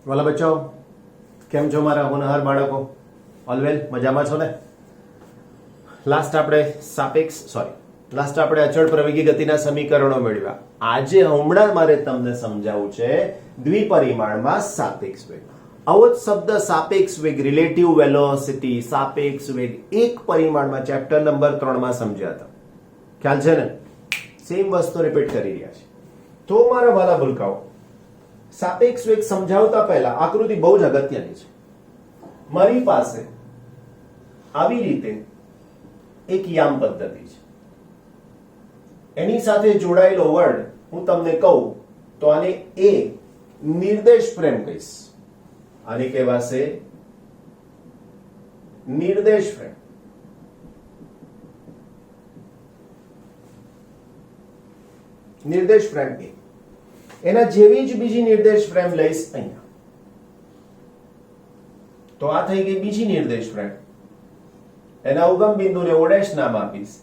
વાલા બચ્ચાઓ, કેમ છો મારા હોનહાર બાળકો? ઓલવેલ મજામાં છો ને? લાસ્ટ આપણે અચળ પ્રવેગી ગતિના સમીકરણો મેળવ્યા. આજે હમણાં મારે તમને સમજાવવું છે દ્વિપરિમાણમાં સાપેક્ષ વેગ. આવો જ શબ્દ સાપેક્ષ વેગ, રિલેટિવ વેલોસિટી, સાપેક્ષ વેગ એક પરિમાણમાં ચેપ્ટર નંબર 3 માં સમજ્યા હતા. ખ્યાલ છે ને? સેમ વસ્તુ રિપીટ કરી રહ્યા છે. તો મારા વાલા ભૂલકાઓ, સાપેક્ષ વેગ સમજાવતા પહેલા આકૃતિ બહુ જ અગત્યની છે. મારી પાસે આવી રીતે એક યામ પદ્ધતિ છે. એની સાથે જોડાયેલો વર્ડ હું તમને કહું તો આને એ નિર્દેશ ફ્રેમ કહીશ. આને કહેવાશે નિર્દેશ ફ્રેમ. નિર્દેશ ફ્રેમ એ. એના જેવી જ બીજી નિર્દેશ ફ્રેમ લઈશ અહીંયા. તો આ થઈ ગઈ બીજી નિર્દેશ ફ્રેમ. એના ઉગમ બિંદુને o' નામ આપીશ,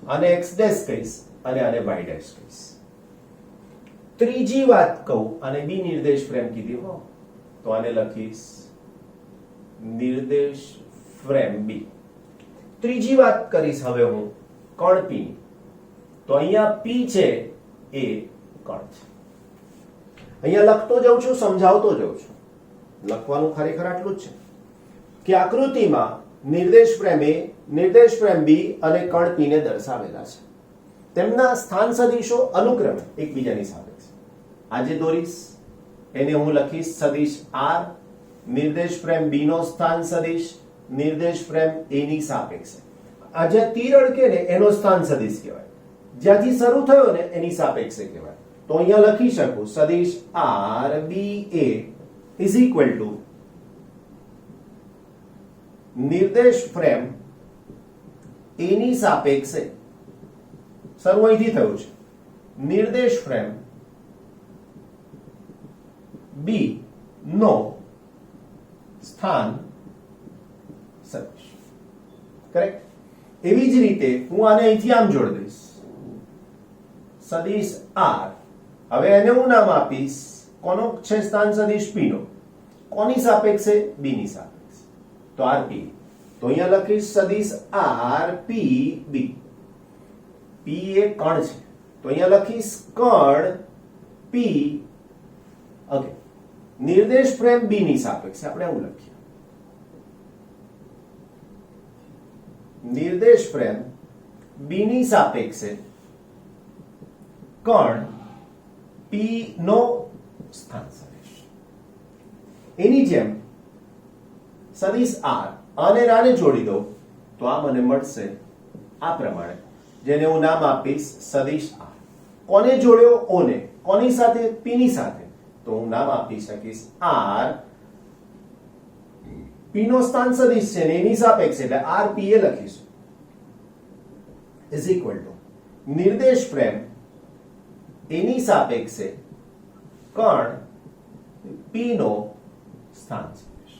આને x' કહીશ અને આને y' કહીશ. ત્રીજી વાત કહું, આને બી નિર્દેશ ફ્રેમ કીધી હો, તો આને લખીશ નિર્દેશ ફ્રેમ બી. ત્રીજી વાત કરીશ હવે હું કણ p ની. તો અહીંયા p છે એ કણ છે. અહીંયા લખતો જાઉં છું, સમજાવતો જાઉં છું. લખવાનું ખરેખર આટલું જ છે કે આકૃતિમાં નિર્દેશ ફ્રેમ એ, નિર્દેશ ફ્રેમ બી અને કણ p ને દર્શાવેલા છે. તેમના સ્થાન સદિશો અનુક્રમે એકબીજાની સાપેક્ષે. આજે દોરીશ એને હું લખીશ સદિશ r, નિર્દેશ ફ્રેમ બી નો સ્થાન સદિશ નિર્દેશ ફ્રેમ એ ની સાપેક્ષે. આ જે તીર અડકે ને એનો સ્થાન સદિશ કહેવાય. જ્યાંથી શરૂ થયો ને એની સાપેક્ષે કહેવાય. તો અહીંયા લખી શકું સદિશ r b a is equal to નિર્દેશ ફ્રેમ એ ની સાપેક્ષે. શરૂ અહીંથી થયું છે. નિર્દેશ ફ્રેમ બી નો સ્થાન સદિશ. કરેક્ટ? એવી જ રીતે હું આને અહીંથી આમ જોડી દઈશ સદિશ r. હવે એને હું નામ આપીશ, કોનો છે સ્થાન સદિશ p નો. કોની સાપેક્ષે? b ની સાપેક્ષે. તો rp. તો અહીંયા લખીશ સદિશ rp b. p એ કણ છે, તો અહીંયા લખીશ કણ p. ઓકે, નિર્દેશ ફ્રેમ b ની સાપેક્ષે આપણે આવું લખીએ. નિર્દેશ ફ્રેમ b ની સાપેક્ષે કણ p નો સ્થાન સદિશ. એની જેમ સદિશ r અને રાને જોડી દઉં તો આ મને મળશે આ પ્રમાણે, જેને હું નામ આપીશ સદિશ r. કોને જોડ્યો? o ને. કોની સાથે? p ની સાથે. તો હું નામ આપી શકીશ r. p નો સ્થાન સદિશ છે ને એની સાપેક્ષે, એટલે rp એ લખીશું ઇઝ ઇક્વલ ટુ નિર્દેશ ફ્રેમ એની સાપેક્ષે કણ p નો સ્થાન સદિશ.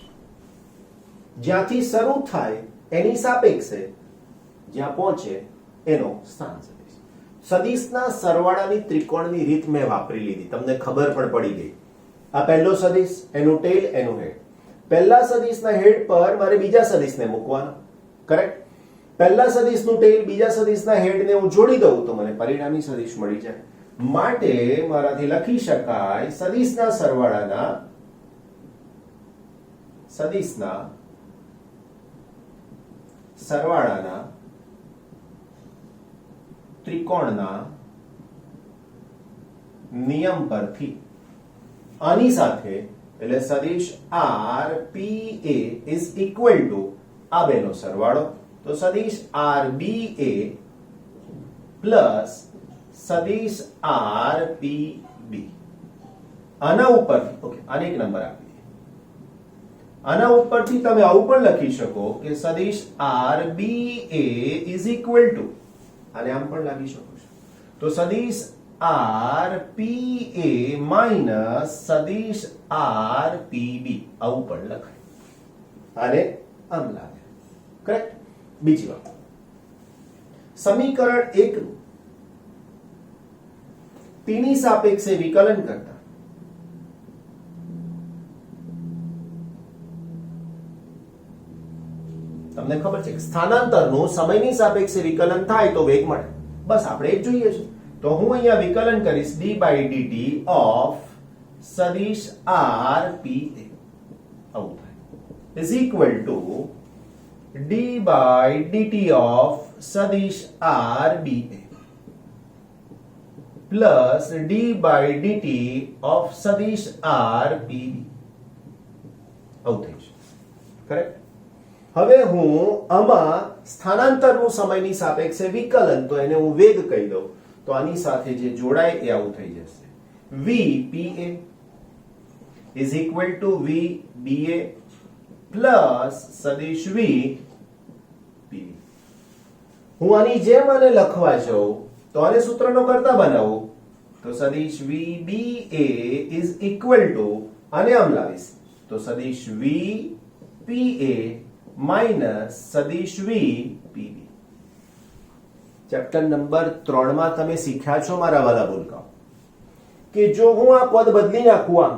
જ્યાંથી શરૂ થાય એની સાપેક્ષે જ્યાં પહોંચે એનો સ્થાન સદિશ. સદિશના સરવાળાની ત્રિકોણની રીત મેં વાપરી લીધી, તમને ખબર પણ પડી ગઈ. આ પહેલો સદિશ, એનું ટેલ, એનું હેડ. પહેલા સદિશના હેડ પર મારે બીજા સદિશને મૂકવાનો. કરેક્ટ? પહેલા સદિશનું ટેલ બીજા સદિશના હેડને હું જોડી દઉં તો મને પરિણામી સદિશ મળી જાય. માટે મારાથી લખી શકાય સદિશના સરવાળાના ત્રિકોણના નિયમ પરથી. આની સાથે એટલે સદિશ r p a is equal to આ બેનો સરવાળો. તો સદિશ r b a પ્લસ સદિશ r p b. આના ઉપરથી, ઓકે, આને એક નંબર આપી દઈએ. આના ઉપરથી તમે આવું પણ લખી શકો કે સદિશ r b a is equal to, આને આમ પણ લખી શકો છો, તો સદિશ r p a માઈનસ સદિશ r p b. આવું પણ લખાય. આને આમ લાગે. કરેક્ટ? બીજી વાત, સમીકરણ 1 નું p ની સાપેક્ષે વિકલન કરતા તમને ખબર છે કે સ્થાનાંતરનું સમયની સાપેક્ષે વિકલન થાય તો વેગ મળે. બસ આપણે એ જ જોઈએ છે. તો હું અહીંયા વિકલન કરીશ d/dt ઓફ સદિશ r p a આવું થાય is equal to d/dt of સદિશ r b a plus d/dt of સદિશ r p b આવું થઈ છે. કરેક્ટ. હવે હું આમાં સ્થાનાંતરનું સમયની સાપેક્ષે વિકલન તો એને હું વેગ કહી દઉં તો આની સાથે જે જોડાય એ આવું થઈ જશે vpa is equal to vba plus સદિશ v pb. હું આની જેમ આને લખવા જાઉં તો આને સૂત્રનો કરતા બનાવું તો સદિશ vba is equal to આને આમ લાવીશ તો સદિશ vpa માઇનસ સદિશ v pb. ચેપ્ટર નંબર 3 માં તમે શીખ્યા છો મારા વાલા ભૂલકાઓ કે જો હું આ પદ બદલી નાખું આમ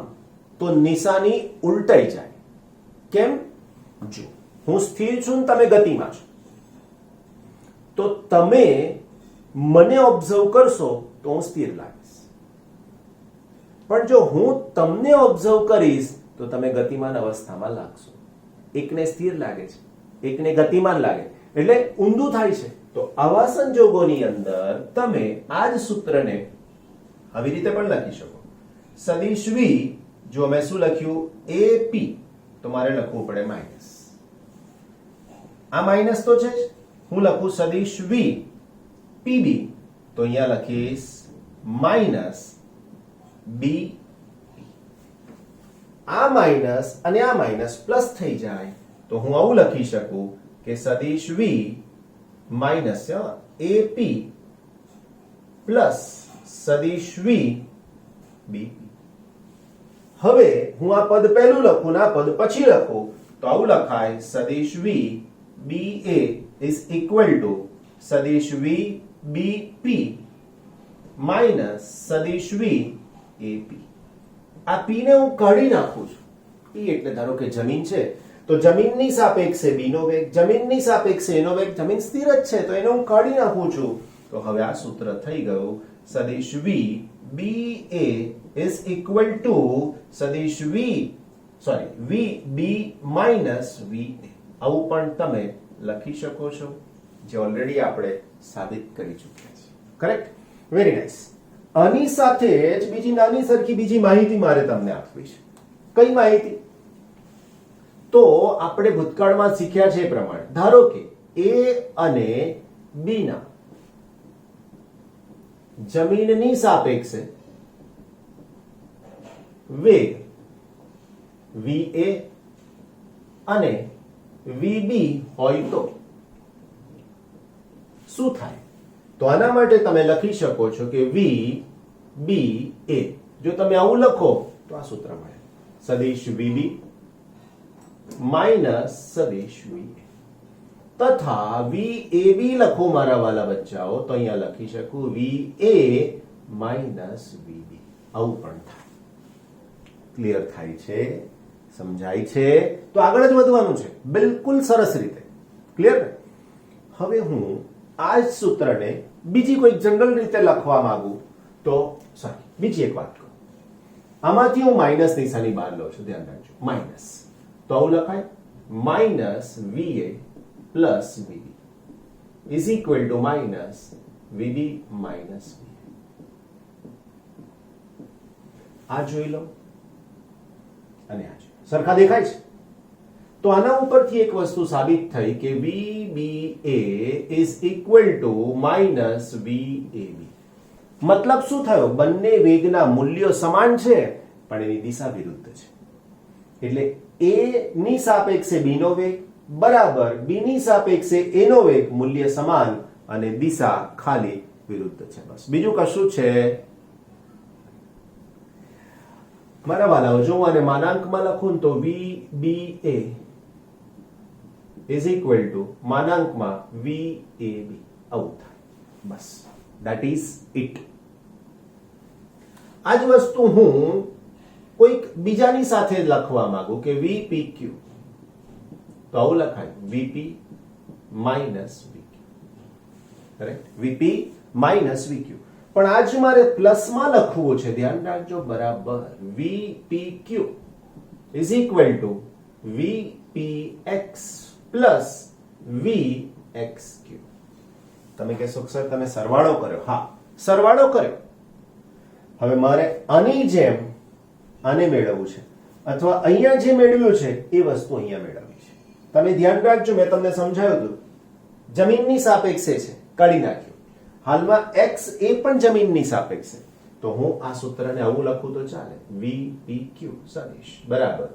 તો નિશાની ઉલટાઈ જાય. કેમ? જો હું સ્થિર છું ને તમે ગતિમાં છો તો તમે મને ઓબ્ઝર્વ કરશો તો હું સ્થિર લાગીશ, પણ જો હું તમને ઓબ્ઝર્વ કરીશ તો તમે ગતિમાન અવસ્થામાં લાગશો. એકને સ્થિર લાગે છે, એકને ગતિમાન લાગે એટલે ઊંધું થાય છે. તો આવા સંજોગોની અંદર તમે આ જ સૂત્રને આવી રીતે પણ લખી શકો. સદિશ v જો મેં શું લખ્યું ap તો મારે લખવું પડે માઇનસ. આ માઇનસ તો છે જ. હું લખું સદિશ v pb તો અહીંયા લખીશ માઇનસ b. આ માઇનસ અને આ માઇનસ પ્લસ થઈ જાય તો હું આવું લખી શકું કે સદિશ v માઇનસ ap પ્લસ સદિશ v bp. હવે હું આ પદ પહેલું લખું ને આ પદ પછી લખું તો આવું લખાય સદિશ v ba is equal to સદિશ v bp માઇનસ સદિશ v ap. આ p ને હું કાઢી નાખું છું. p એટલે ધારો કે જમીન છે તો જમીનની સાપેક્ષે b નો વેગ, જમીનની સાપેક્ષે એનો વેગ, જમીન સ્થિર જ છે તો એને હું કાઢી નાખું છું. તો હવે આ સૂત્ર થઈ ગયું સદિશ v ba is equal to સદિશ vb minus va. આવું પણ તમે લખી શકો છો જે ઓલરેડી આપણે સાબિત કરી ચૂક્યા છીએ. કરેક્ટ. Very nice. આની સાથે જ બીજી નાની સરખી બીજી માહિતી મારે તમને આપવી છે. કઈ માહિતી? તો આપણે ભૂતકાળમાં શીખ્યા છે એ પ્રમાણે ધારો કે a અને b ના જમીનની સાપેક્ષે વેગ va અને vb હોય તો શું થાય? તો આના માટે તમે લખી શકો છો કે vba. જો તમે આવું લખો તો આ સૂત્ર મળે સદિશ vb માઇનસ સદિશ va તથા vab લખો મારા વાલા બચ્ચાઓ તો અહીંયા લખી શકું va માઇનસ vb. આવું પણ થાય. ક્લિયર થાય છે? સમજાય છે? તો આગળ જ વધવાનું છે બિલકુલ સરસ રીતે. ક્લિયર? હવે હું આ જ સૂત્રને બીજી કોઈ જનરલ રીતે લખવા માંગુ તો બીજી એક વાત કહું. આમાંથી હું માઇનસ નિશાની બહાર લઉં છું, ધ્યાન રાખજો. માઇનસ તો આવું લખાય minus va plus vb is equal two minus vb minus va. આ જોઈ લો અને આ સરખા દેખાય છે. તો આના ઉપરથી એક વસ્તુ સાબિત થઈ કે vba is equal to minus vab. મતલબ શું થયો? બંને વેગના મૂલ્યો સમાન છે પણ એની દિશા વિરુદ્ધ છે. એટલે a ની સાપેક્ષે b નો વેગ બરાબર b ની સાપેક્ષે a નો વેગ મૂલ્ય સમાન અને દિશા ખાલી વિરુદ્ધ છે. બસ બીજું કશું છે? મારા વાલાઓ જો હું આને માનાંકમાં લખું તો vba is equal to માનાંકમાં vab આવું થાય. બસ that is it. આ જ વસ્તુ હું કોઈક બીજાની સાથે લખવા માંગુ કે vpq તો આવું લખાય VP minus VQ. Correct? VP minus VQ. પણ આજ મારે પ્લસમાં લખવું છે, ધ્યાન રાખજો બરાબર. VPQ is equal to VPX plus VXQ. તમે કહેશો સર તમે સરવાળો કર્યો. હા, સરવાળો કર્યો. હવે મારે આની જેમ આને મેળવવું છે, અથવા અહીંયા જે મેળવ્યું છે એ વસ્તુ અહીંયા મેળવવી છે. તમે ધ્યાન રાખજો, મેં તમને સમજાવ્યું હતું, જમીનની સાપેક્ષે છે, કાઢી નાખ્યું. હાલમાં x એ પણ જમીનની સાપેક્ષે, તો હું આ સૂત્રને આવું લખું તો ચાલે, VPQ સદિશ બરાબર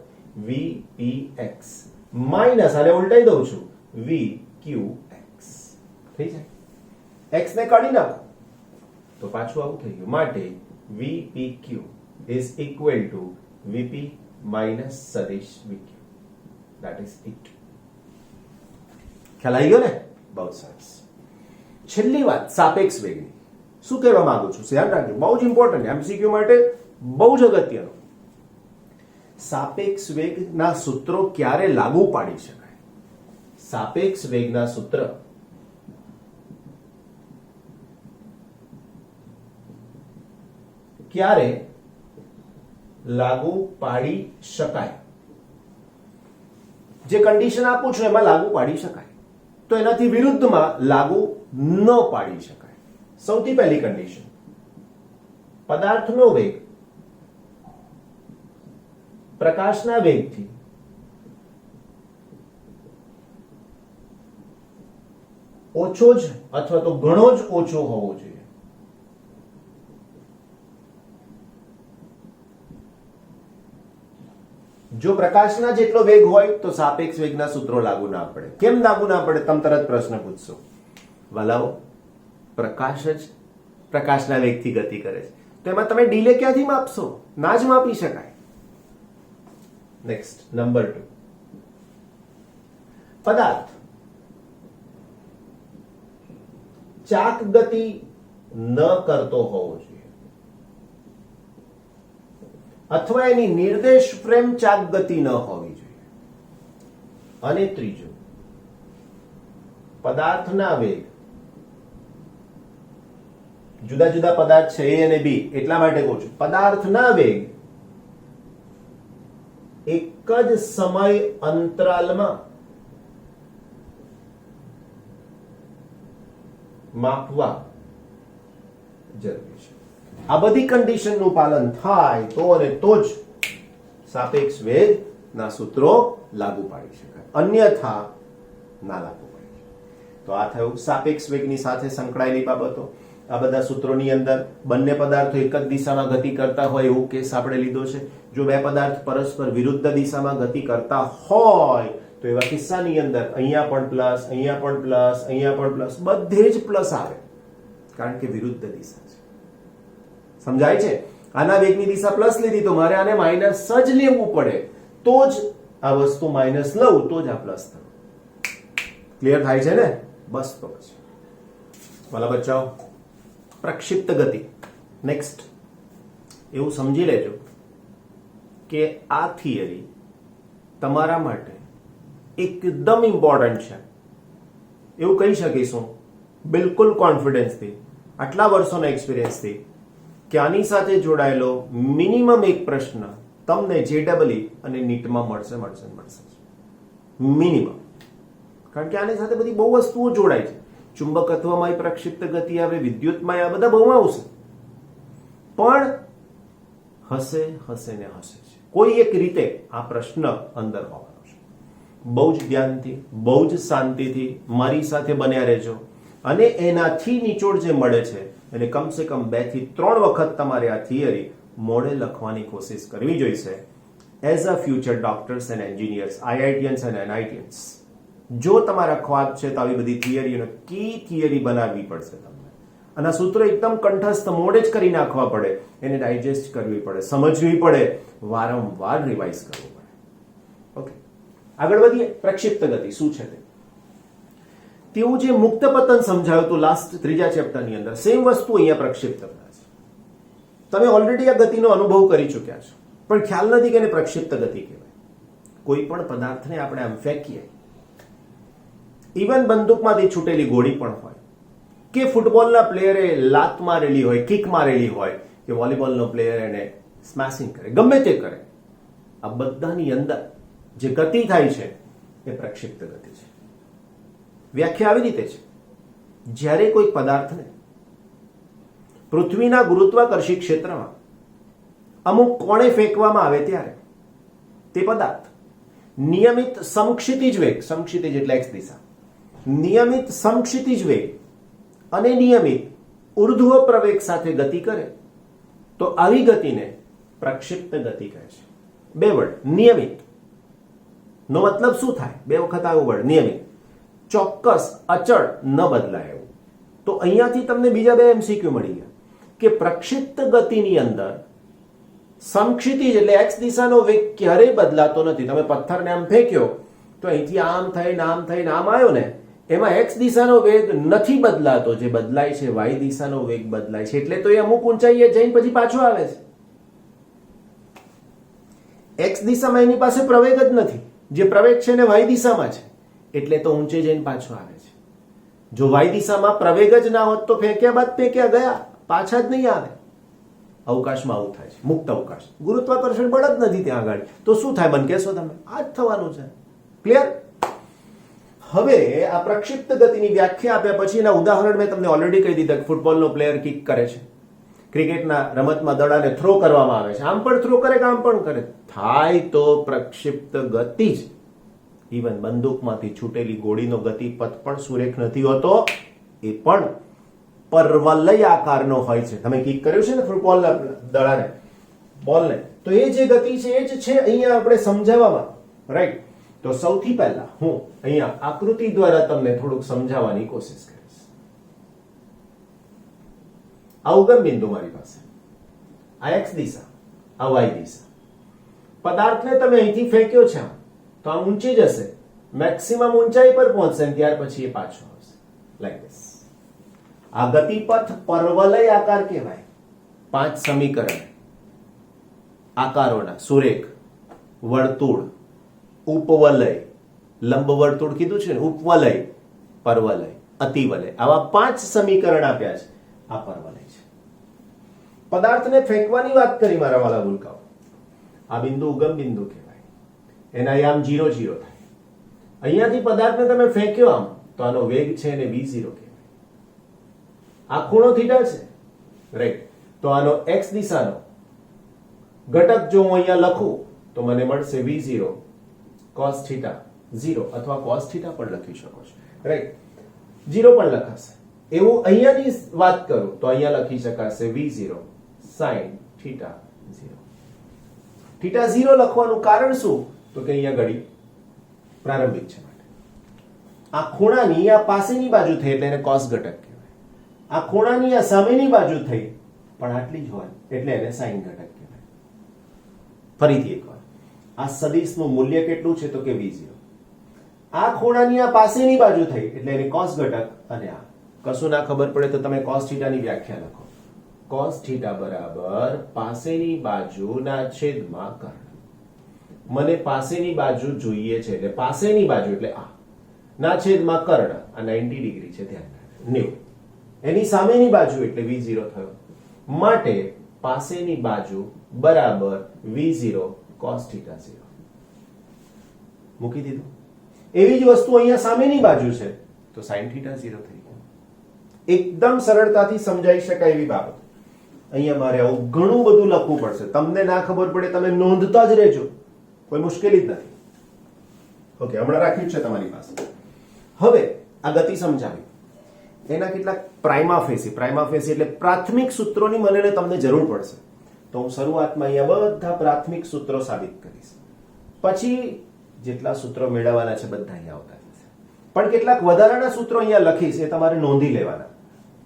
VPX માઇનસ, આને ઉલટાઈ દઉં છું, VQX. થઈ જાય? x ને કાઢી નાખો તો પાછું આવું થઈ ગયું. માટે VPQ is equal to VP minus સદિશ VQ. That is it. ખ્યાલ આવી ગયો ને? બહુ સરસ. છેલ્લી વાત સાપેક્ષ વેગની. શું કહેવા માંગુ છું? ધ્યાન રાખજો, બહુ જ ઇમ્પોર્ટન્ટ, MCQ માટે બહુ જ અગત્યનો. સાપેક્ષ વેગના સૂત્રો ક્યારે લાગુ પાડી શકાય? સાપેક્ષ વેગના સૂત્ર ક્યારે લાગુ પાડી શકાય? જે કન્ડિશન આપું છું એમાં લાગુ પાડી શકાય, તો એનાથી વિરુદ્ધમાં લાગુ ન પાડી શકાય. સૌથી પહેલી કન્ડિશન, પદાર્થનો વેગ પ્રકાશના વેગથી ઓછો જ અથવા તો ઘણો જ ઓછો હોવો જોઈએ. જો પ્રકાશના જેટલો વેગ હોય તો સાપેક્ષ વેગના સૂત્રો લાગુ ના પડે. કેમ લાગુ ના પડે? તમે તરત પ્રશ્ન પૂછશો. વાલાઓ, પ્રકાશ જ પ્રકાશના વેગથી ગતિ કરે છે, તો એમાં તમે ડીલે ક્યાંથી માપશો? ના જ માપી શકાય. નેક્સ્ટ, નંબર 2, પદાર્થ ચાક ગતિ ન કરતો હોવો જોઈએ, અથવા એની નિર્દેશ ફ્રેમ ચાક ગતિ ન હોવી જોઈએ. અને ત્રીજું, પદાર્થના વેગ, જુદા જુદા પદાર્થ છે A અને B, એટલા માટે કહું છું, પદાર્થના વેગ એક જ સમય અંતરાલમાં માપવા જરૂરી છે. આ બધી કન્ડિશનનું પાલન થાય તો અને તો જ સાપેક્ષ વેગના સૂત્રો લાગુ પાડી શકાય, અન્યથા ના લાગુ પાડી શકાય. તો આ થયું સાપેક્ષ વેગની સાથે સંકળાયેલી બાબતો. આ બધા સૂત્રોની અંદર બંને પદાર્થો એક જ દિશામાં ગતિ કરતા હોય એવો કેસ આપણે લીધો છે. જો બે પદાર્થ પરસ્પર વિરુદ્ધ દિશામાં ગતિ કરતા હોય તો એવા કિસ્સાની અંદર અહીંયા પણ પ્લસ, અહીંયા પણ પ્લસ, અહીંયા પણ પ્લસ, બધે જ પ્લસ આવે, કારણ કે વિરુદ્ધ દિશા છે. સમજાય છે? આના વેગની દિશા પ્લસ લીધી તો મારે આને માઇનસ જ લેવું પડે, તો જ આ વસ્તુ માઇનસ લઉં તો જ આ પ્લસ થયું. ક્લિયર થાય છે ને? બસ તો પછી વાલા બચ્ચાઓ, પ્રક્ષિપ્ત ગતિ. નેક્સ્ટ, એવું સમજી લેજો કે આ થિયરી તમારા માટે એકદમ ઇમ્પોર્ટન્ટ છે. એવું કહી શકીશું બિલકુલ કોન્ફિડન્સથી, આટલા વર્ષોના એક્સપિરિયન્સથી, કે આની સાથે જોડાયેલો મિનિમમ એક પ્રશ્ન તમને JEE અને નીટમાં મળશે. મિનિમમ. કારણ કે આની સાથે બધી બહુ વસ્તુઓ જોડાય છે. ચુંબકત્વમાં પ્રક્ષિપ્ત ગતિ આવે, વિદ્યુતમાં આ બધા બહુ આવશે, પણ હશે ને હશે છે. કોઈ એક રીતે આ પ્રશ્ન અંદર હોવાનો છે. બહુ જ ધ્યાનથી, બહુ જ શાંતિથી મારી સાથે બન્યા રહેજો, અને એનાથી નિચોડ જે મળે છે એટલે કમસે કમ 2 થી 3 વખત તમારે આ થિયરી મોડે લખવાની કોશિશ કરવી જોઈશે. As a future doctors and engineers, IITians અને NITians, જો તમારા ખ્વાબ છે તો આવી બધી થિયરીઓને કી થિયરી બનાવવી પડશે તમને. અને આ સૂત્રો એકદમ કંઠસ્થ મોડે જ કરી નાખવા પડે, એને ડાયજેસ્ટ કરવી પડે, સમજવી પડે, વારંવાર રિવાઇઝ કરવું પડે. ઓકે, આગળ વધીએ. પ્રક્ષિપ્ત ગતિ શું છે તે? તેવું જે મુક્ત પતન સમજાયું હતું લાસ્ટ 3જા ચેપ્ટરની અંદર, સેમ વસ્તુ અહીંયા પ્રક્ષિપ્ત છે. તમે ઓલરેડી આ ગતિનો અનુભવ કરી ચૂક્યા છો, પણ ખ્યાલ નથી કે એને પ્રક્ષિપ્ત ગતિ કહેવાય. કોઈ પણ પદાર્થને આપણે આમ ફેંકીએ ઇવન બંદૂકમાંથી છૂટેલી ગોળી પણ હોય, કે ફૂટબોલના પ્લેયરે લાત મારેલી હોય, કિક મારેલી હોય, કે વોલીબોલનો પ્લેયર એને સ્મેશિંગ કરે, ગમે તે કરે, આ બધાની અંદર જે ગતિ થાય છે એ પ્રક્ષિપ્ત ગતિ છે. વ્યાખ્યા આવી રીતે છે: જ્યારે કોઈ પદાર્થને પૃથ્વીના ગુરુત્વાકર્ષી ક્ષેત્રમાં અમુક કોણે ફેંકવામાં આવે ત્યારે તે પદાર્થ નિયમિત સમક્ષિતિજ વેગ, સમક્ષિતિજ એટલે એક્સ દિશા, નિયમિત સમક્ષિતિજ વેગ અને નિયમિત ઉર્ધ્વ પ્રવેગ સાથે ગતિ કરે તો આવી ગતિને પ્રક્ષિપ્ત ગતિ કહે છે. બે વર્ડ, નિયમિત નો મતલબ શું થાય? બે વખત આવ્યો વર્ડ નિયમિત, ચોક્કસ, અચળ, ન બદલાય એવું. તો અહીંયાથી તમને બીજા બે એમસીક્યુ મળી ગયા કે પ્રક્ષિપ્ત ગતિની અંદર સમક્ષિતિજ એટલે એક્સ દિશાનો વેગ ક્યારેય બદલાતો નથી. તમે પથ્થરને આમ ફેંક્યો તો અહીંથી આમ થઈને આમ આવ્યો ને, એમાં એક્સ દિશાનો વેગ નથી બદલાતો, જે બદલાય છે વાય દિશાનો વેગ બદલાય છે. એટલે તો એ અમુક ઊંચાઈએ જઈને પછી પાછો આવે છે. એક્સ દિશામાં એની પાસે પ્રવેગ જ નથી, જે પ્રવેગ છે ને વાય દિશામાં છે, એટલે તો ઊંચે જઈને પાછો આવે છે. જો વાય દિશામાં પ્રવેગ જ ના હોત તો ફેંક્યા બાદ ફેંક્યા ગયા, પાછા જ નહીં આવે. અવકાશમાં આવું થાય છે, મુક્ત અવકાશ, ગુરુત્વાકર્ષણ બળ જ નથી ત્યાં આગળ, તો શું થાય મને કહેશો તમે? આ જ થવાનું છે. ક્લિયર? હવે આ પ્રક્ષિપ્ત ગતિની વ્યાખ્યા આપ્યા પછી એના ઉદાહરણ મેં તમને ઓલરેડી કહી દીધા કે ફૂટબોલનો પ્લેયર કિક કરે છે, ક્રિકેટના રમતમાં દડાને થ્રો કરવામાં આવે છે, આમ પણ થ્રો કરે કે આમ પણ કરે, થાય તો પ્રક્ષિપ્ત ગતિ જ. ઇવન બંદૂકમાંથી છૂટેલી ગોળીનો ગતિપથ પણ સુરેખ નથી હોતો, એ પણ પર્વલય આકારનો હોય છે. તમે કિક કર્યું છે ને ફૂટબોલના દડાને, બોલને, તો એ જે ગતિ છે એ જ છે અહીંયા આપણે સમજાવવામાં. રાઈટ? તો સૌથી પહેલા હું અહીંયા આકૃતિ દ્વારા તમને થોડુંક સમજાવવાની કોશિશ કરીશ. આ ઉગમ બિંદુ મારી પાસે, આ એક્સ દિશા, આ વાય દિશા. પદાર્થને તમે અહીંથી ફેંક્યો છે તો આ ઊંચી જશે, મેક્સિમમ ઊંચાઈ પર પહોંચશે, ત્યાર પછી એ પાછો આવશે. Like this. આ ગતિપથ પર્વલય આકાર કહેવાય. 5 સમીકરણ આકારોના: સુરેખ, વર્તુળ, ઉપવલય, લંબ વર્તુળ કીધું છે ને, ઉપવલય, પરવલય, અતિવલય, આવા 5 સમીકરણ આપ્યા છે. આ પરવલય છે. પદાર્થને ફેંકવાની વાત કરી મારા વાલા ભૂલકાઓ. આ બિંદુ ઉગમ બિંદુ કહેવાય, એના આમ 0 0 થાય. અહીંયાથી પદાર્થને તમે ફેંક્યો આમ તો આનો વેગ છે એને v0 કહેવાય. આ ખૂણો થીટા છે, રાઈટ? તો આનો x દિશાનો ઘટક જો હું અહીંયા લખું તો મને મળશે v0 cos થીટા 0, અથવા cos થીટા પણ લખી શકો છો, રાઈટ? 0 પણ લખાશે. એવું અહીંયાની વાત કરું તો અહીંયા લખી શકાશે v0 sin થીટા 0. થીટા 0 લખવાનું કારણ શું? તો કે અહીંયા ઘડી પ્રારંભિક છે માટે. આ ખૂણાની આ પાસેની બાજુ થઈ એટલે એને cos ઘટક કહેવાય. આ ખૂણાની આ સામેની બાજુ થઈ પણ આટલી જ હોય એટલે એને sin ઘટક કહેવાય. ફરીથી એકવાર, આ સદિશનું મૂલ્ય કેટલું છે? તો કે v0. આ ખૂણાની આ પાસેની બાજુ થઈ એટલે એને cos ઘટક, અને આ કશું ના ખબર પડે તો તમે cos થીટાની વ્યાખ્યા લખો. cos થીટા બરાબર પાસેની બાજુના છેદમાં કર્ણ. મને પાસેની બાજુ જોઈએ છે એટલે પાસેની બાજુ એટલે આ ના છેદમાં કર્ણ, આ 90 ડિગ્રી છે, ધ્યાન રાખજો, 90. એની સામેની બાજુ એટલે v0 થયો, માટે પાસેની બાજુ બરાબર v0 cos થીટા 0. મૂકી દીધું. એવી જ વસ્તુ અહીંયા સામેની બાજુ છે તો sin થીટા 0 થઈ ગયું. એકદમ સરળતાથી સમજાઈ શકાય એવી બાબત. અહીંયા મારે આવું ઘણું બધું લખવું પડશે, તમને ના ખબર પડે તમે નોંધતા જ રહેજો, કોઈ મુશ્કેલી જ નથી. ઓકે, હમણાં રાખ્યું છે તમારી પાસે. હવે આ ગતિ સમજાવી, એના કેટલાક પ્રાઇમા ફેસી એટલે પ્રાથમિક સૂત્રોની મને તમને જરૂર પડશે, તો હું શરૂઆતમાં અહીંયા બધા પ્રાથમિક સૂત્રો સાબિત કરીશ. પછી જેટલા સૂત્રો મેળવવાના છે બધા અહીંયા આવતા જશે. પણ કેટલાક વધારાના સૂત્રો અહીંયા લખીશ, એ તમારે નોંધી લેવાના.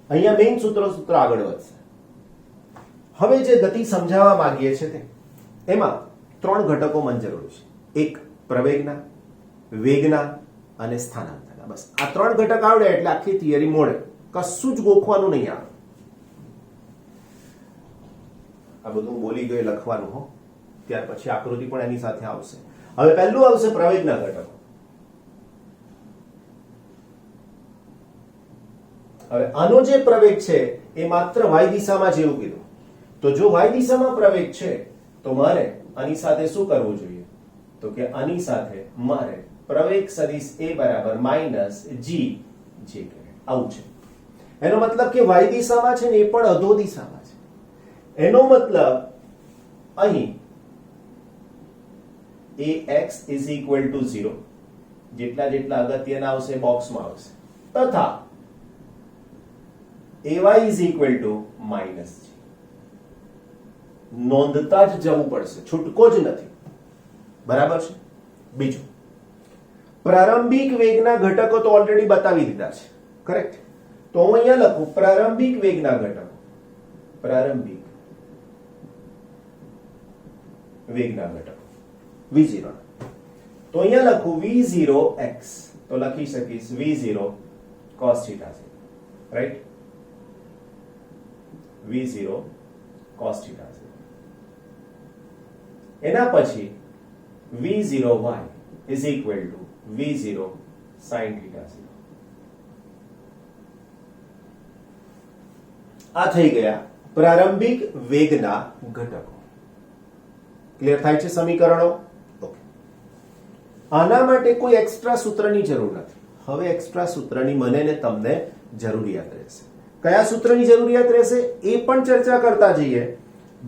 અહીંયા મેઇન સૂત્ર આગળ વધશે. હવે જે ગતિ સમજાવવા માંગીએ છે તે એમાં 3 ઘટકો મને જરૂર છે. એક પ્રવેગના, વેગના અને સ્થાનાંતરના. બસ આ 3 ઘટક આવડે એટલે આખી થિયરી મોડે, કશું જ ગોખવાનું નહીં આવે. આ બધું બોલી ગયો લખવાનું હો, ત્યાર પછી આકૃતિ પણ એની સાથે આવશે. હવે પહેલું આવશે પ્રવેગના ઘટકો. હવે આનો જે પ્રવેગ છે એ માત્ર y દિશામાં છે એવું કીધું. તો જો y દિશામાં પ્રવેગ છે તો મારે આની સાથે શું કરવું જોઈએ? તો કે આની સાથે મારે પ્રવેગ સદિશ a બરાબર માઈનસ g જે આવું છે. એનો મતલબ કે y દિશામાં છે ને એ પણ અધો દિશામાં છે. એનો મતલબ અહીં ax is equal to 0 જેટલા જેટલા અગત્યના આવશે બોક્સમાં આવશે તથા ay is equal to minus g. નોંધતા જ જવું પડશે, છૂટકો જ નથી. બરાબર છે. બીજું, પ્રારંભિક વેગના ઘટકો તો ઓલરેડી બતાવી દીધા છે, કરેક્ટ? તો હું અહીંયા લખું પ્રારંભિક વેગના ઘટકો, પ્રારંભિક વેગના ઘટકો v0. તો અહીંયા લખું v0x, તો લખી શકીશ v0 cos theta 0, right? v0 cos theta 0. એના પછી v0y is equal to v0 sin theta 0. આ થઈ ગયા પ્રારંભિક વેગના ઘટકો. ક્લિયર થાય છે સમીકરણો? ઓકે. આના માટે કોઈ એક્સ્ટ્રા સૂત્રની જરૂર નથી. હવે એક્સ્ટ્રા સૂત્રની મને ને તમને જરૂરિયાત રહેશે. કયા સૂત્રની જરૂરિયાત રહેશે એ પણ ચર્ચા કરતા જઈએ,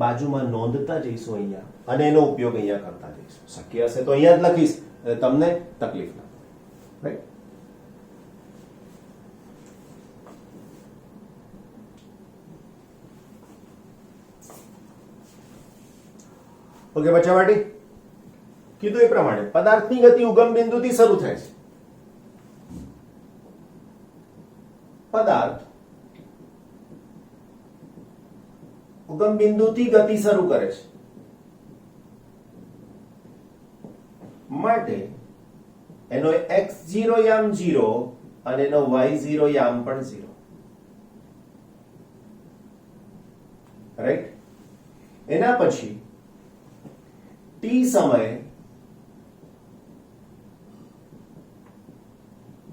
બાજુમાં નોંધતા જઈશું અહીંયા અને એનો ઉપયોગ અહીંયા કરતા જઈશું. શક્ય હશે તો અહીંયા જ લખીશ, તમને તકલીફ ના પડે, રાઈટ? ઓકે બચ્ચાવાટી, કીધું એ પ્રમાણે પદાર્થની ગતિ ઉગમ બિંદુથી શરૂ થાય છે. પદાર્થ ઉગમ બિંદુથી ગતિ શરૂ કરે છે માટે એનો x0 યામ 0 અને એનો y0 યામ પણ 0, રાઈટ? એના પછી t સમયે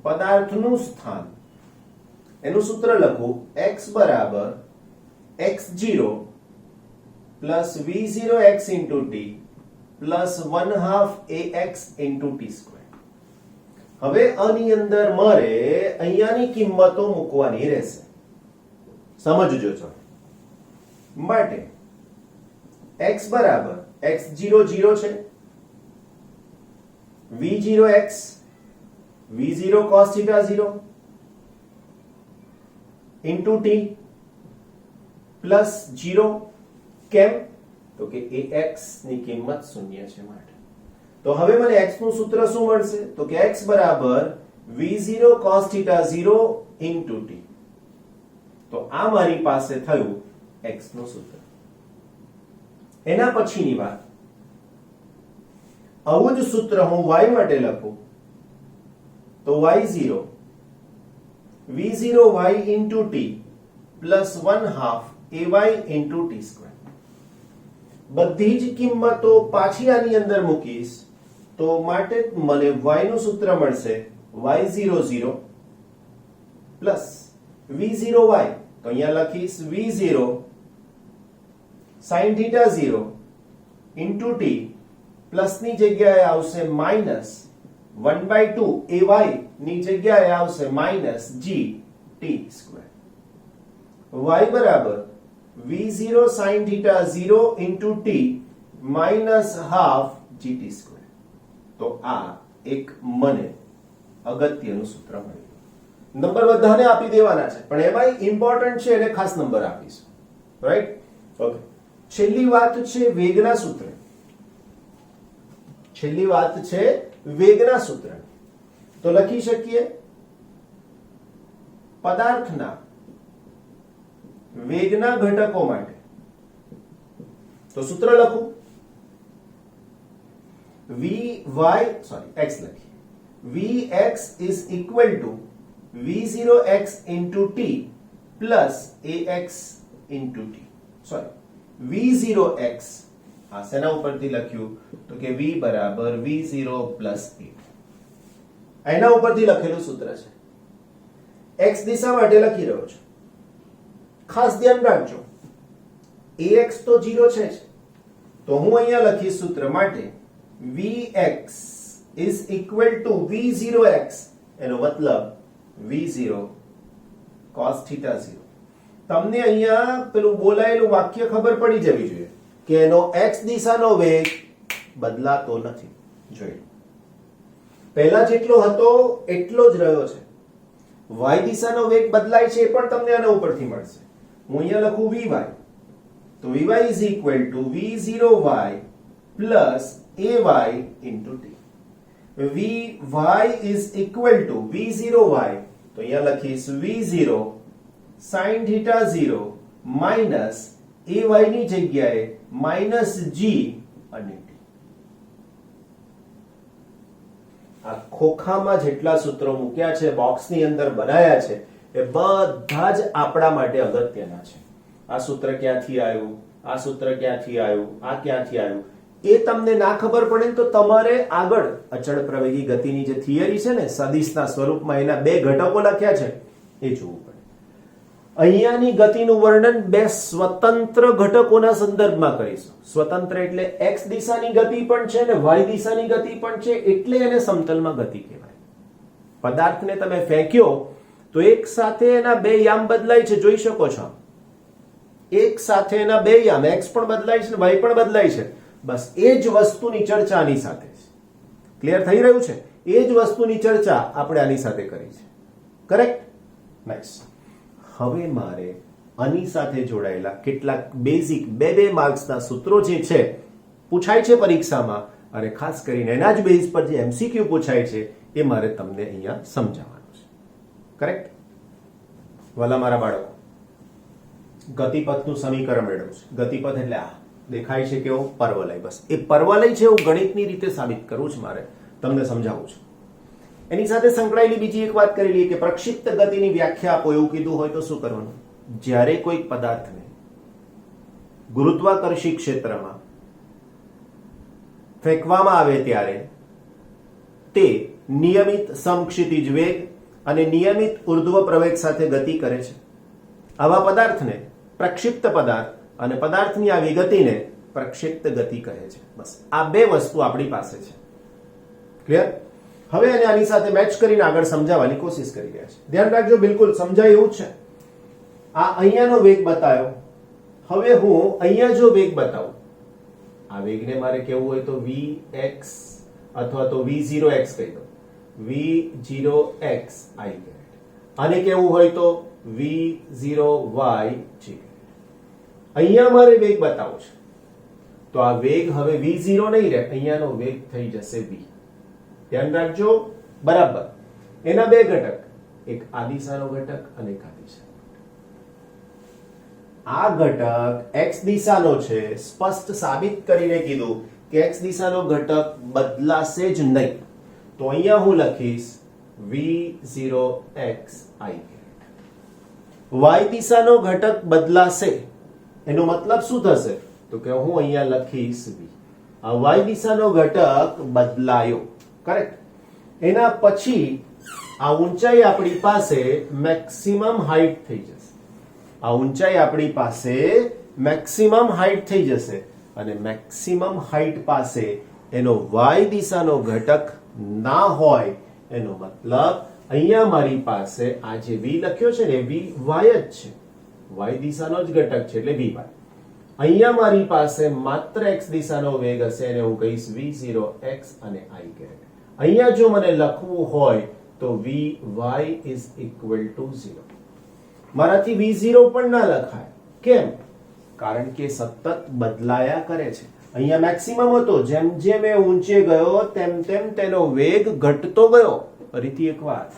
પદાર્થનું સ્થાન, એનું સૂત્ર લખું x બરાબર x0 plus v0x into t plus 1/2 ax into t square. હવે આની અંદર મારે અહીંયાની કિંમતો મૂકવાની રહેશે, સમજજો છો. માટે x બરાબર x0 0 છે, v0x v0 cos theta 0 into t plus 0. કેમ? તો કે ax ની કિંમત શૂન્ય છે માટે. તો હવે મને x નું સૂત્ર શું મળશે? તો કે x બરાબર v0 cos theta 0 into t. તો આ મારી પાસે થયું x નું સૂત્ર. એના પછીની વાત, આવું જ સૂત્ર હું y માટે લખું તો y0 v0y into t plus 1/2 ay into t square. બધી જ કિંમતો પાછી આની અંદર મૂકીશ તો માટે મને y નું સૂત્ર મળશે y00 પ્લસ v0y, તો અહીંયા લખીશ v0 sin theta 0 into t plus ની જગ્યાએ આવશે માઈનસ 1/2 ay ની જગ્યાએ આવશે minus g t square. y બરાબર v0 sin theta 0 into t minus half gt square. તો આ એક મને અગત્યનું સૂત્ર મળ્યું. નંબર બધાને આપી દેવાના છે પણ એમાં ઇમ્પોર્ટન્ટ છે એને ખાસ નંબર આપીશું, રાઈટ? ઓકે. છેલ્લી વાત છે વેગના સૂત્ર. છેલ્લી વાત છે વેગના સૂત્ર. તો લખી શકીએ પદાર્થના વેગના ઘટકો માટે. તો સૂત્ર લખું x લખીએ vx is equal to v0x into t plus ax into t. Sorry, v0x આ શેના ઉપરથી લખ્યું? તો કે v બરાબર v0 plus a. એના ઉપરથી લખેલું સૂત્ર છે. x દિશા માટે લખી રહ્યો છું. ખાસ ધ્યાન રાખજો ax તો 0 છે જ, તો હું અહીંયા લખીશ સૂત્ર માટે vx is equal to v0x, એનો મતલબ v0 cos theta 0. તમને અહીંયા પેલું બોલાયેલું વાક્ય ખબર પડી જવી જોઈએ કે એનો x દિશાનો વેગ બદલાતો નથી. જોઈ પહેલા જેટલો હતો એટલો જ રહ્યો છે. y દિશાનો વેગ બદલાય છે એ પણ તમને આના ઉપરથી મળશે. હું અહીંયા લખું vy, તો vy is equal to v0y plus ay into t. vy is equal to v0y, તો અહીંયા લખીશ v0 sin theta 0 minus ay ની જગ્યાએ minus g અને t. આ ખોખામાં જેટલા સૂત્રો મૂક્યા છે, બોક્સની અંદર બનાયા છે, એ બધા જ આપણા માટે અગત્યના છે. આ સૂત્ર ક્યાંથી આવ્યું, આ સૂત્ર ક્યાંથી આવ્યું, આ ક્યાંથી આવ્યું, એ તમને ના ખબર પડે ને તો તમારે આગળ અચળ પ્રવેગી ગતિની જે થિયરી છે ને, સદિશના સ્વરૂપમાં એના બે ઘટકો લખ્યા છે એ જોવું પડે. અહીંયાની ગતિનું વર્ણન બે સ્વતંત્ર ઘટકોના સંદર્ભમાં કરીશું. સ્વતંત્ર એટલે x દિશાની ગતિ પણ છે ને y દિશાની ગતિ પણ છે, એટલે એને સમતલમાં ગતિ કહેવાય. પદાર્થને તમે ફેંક્યો તો એક સાથે એના બે યામ બદલાય છે, જોઈ શકો છો. એક સાથે એના બે યામ x પણ બદલાય છે ને y પણ બદલાય છે. બસ એ જ વસ્તુની ચર્ચા આની સાથે છે. ક્લિયર થઈ રહ્યું છે? એ જ વસ્તુની ચર્ચા આપણે આની સાથે કરી છે. કરેક્ટ? નાઈસ. હવે મારે આની સાથે જોડાયેલા કેટલાક બેઝિક બે માર્ક્સના સૂત્રો જે છે પૂછાય છે પરીક્ષામાં, અને ખાસ કરીને એના જ બેઝ પર જે MCQ પૂછાય છે એ મારે તમને અહીંયા સમજાવવાનું છે. કરેક્ટ? વાલા મારા બાળકો, ગતિપથનું સમીકરણ મેળવ્યું છે. ગતિપથ એટલે આ દેખાય છે કેવો પર્વલય. બસ એ પર્વલય છે એવું ગણિતની રીતે સાબિત કરવું છે, મારે તમને સમજાવવું છે. એની સાથે સંકળાયેલી બીજી એક વાત કરી લઈએ કે પ્રક્ષિપ્ત ગતિની વ્યાખ્યા આપો એવું કીધું હોય તો શું કરવાનું? જ્યારે કોઈ પદાર્થને ગુરુત્વાકર્ષી ક્ષેત્રમાં ફેંકવામાં આવે ત્યારે તે નિયમિત સમક્ષિતિજ વેગ અને નિયમિત ઉર્ધ્વ પ્રવેગ સાથે ગતિ કરે છે. આવા પદાર્થને પ્રક્ષિપ્ત પદાર્થ અને પદાર્થની આવી ગતિને પ્રક્ષિપ્ત ગતિ કહે છે. બસ આ બે વસ્તુ આપણી પાસે છે. ક્લિયર? હવે એને આની સાથે મેચ કરીને આગળ સમજાવવાની કોશિશ કરી રહ્યા છે. ધ્યાન રાખજો, બિલકુલ સમજાય એવું જ છે. આ અહીંયાનો વેગ બતાવ્યો. હવે હું અહીંયા જો વેગ બતાવું, આ વેગને મારે કેવું હોય તો vx અથવા તો v0x કહી દો, v0x i. આને કેવું હોય તો v0y g. અહીંયા મારે વેગ બતાવો છે, તો આ વેગ હવે v0 નહીં રહે, અહીંયાનો વેગ થઈ જશે v. ધ્યાન રાખજો બરાબર. એના બે ઘટક, એક આ દિશાનો ઘટક અને એક આ દિશાનો. આ ઘટક x દિશાનો છે, સ્પષ્ટ સાબિત કરીને કીધું કે x દિશાનો ઘટક બદલાશે જ નહીં. તો અહીંયા હું લખીશ v0x i. y દિશાનો ઘટક બદલાશે, એનો મતલબ શું થશે? તો કે હું અહીંયા લખીશ v. આ y દિશાનો ઘટક બદલાયો. કરેક્ટ? એના પછી આ ઊંચાઈ આપણી પાસે મેક્સિમમ હાઈટ થઈ જશે. આ ઊંચાઈ આપણી પાસે મેક્સિમમ હાઈટ થઈ જશે, અને મેક્સિમમ હાઈટ પાસે એનો y દિશાનો ઘટક ના હોય, એનો મતલબ અહીંયા મારી પાસે આ જે v લખ્યો છે ને v y જ છે, y દિશાનો જ ઘટક છે એટલે vy. અહીંયા મારી પાસે માત્ર x દિશાનો વેગ હશે અને હું કહીશ v0x અને i. અહીંયા જો મને લખવું હોય તો vy is equal to 0. મારાથી v0 પણ ના લખાય. કેમ? કારણ કે સતત બદલાયા કરે છે. અહીંયા મેક્સિમમ હતો, જેમ જેમ એ ઊંચે ગયો તેમ તેમ તેનો વેગ ઘટતો ગયો. ફરીથી એક વાત,